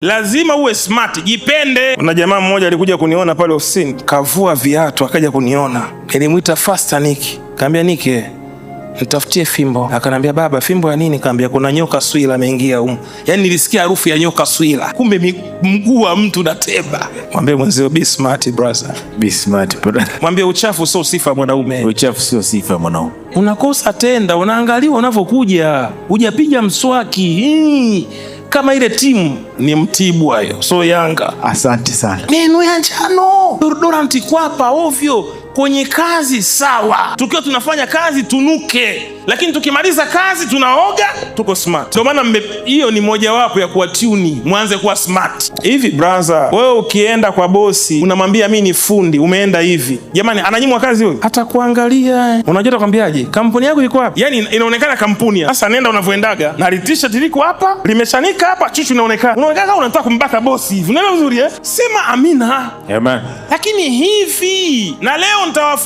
Lazima uwe smart, jipende. Kuna jamaa mmoja alikuja kuniona pale ofisini, kavua viatu akaja kuniona. Nilimwita Faster Niki. Kaambia Niki, nitafutie fimbo. Akanambia baba, fimbo ya nini? Kaambia kuna nyoka swila ameingia huko. Yaani nilisikia harufu ya nyoka swila. Kumbe mguu wa mtu na teba. Mwambie mwenzio be smart brother. Be smart brother. Mwambie uchafu sio sifa mwanaume. Uchafu sio sifa mwanaume. Unakosa tenda, unaangaliwa unavyokuja. Hujapiga mswaki. Kama ile timu ni Mtibwa hiyo, so Yanga. Asante sana. Neno ya njano. Deodorant kwapa ovyo. Kwenye kazi sawa. Tukiwa tunafanya kazi tunuke. Lakini tukimaliza kazi tunaoga, tuko smart. Ndio maana hiyo ni moja wapo ya kuwa tuni, mwanze kuwa smart. Hivi brother, wewe ukienda kwa bosi, unamwambia mimi ni fundi, umeenda hivi. Jamani, ananyimwa kazi wewe? Hata kuangalia. Unajua atakwambiaje? Kampuni yako iko wapi? Yaani inaonekana kampuni. Sasa nenda unavyoendaga, na t-shirt liko hapa, limeshanika hapa, chuchu inaonekana. Unaonekana kama unataka kumbaka bosi hivi. Unaelewa vizuri eh? Sema amina. Amen. Lakini hivi, na leo nitawafu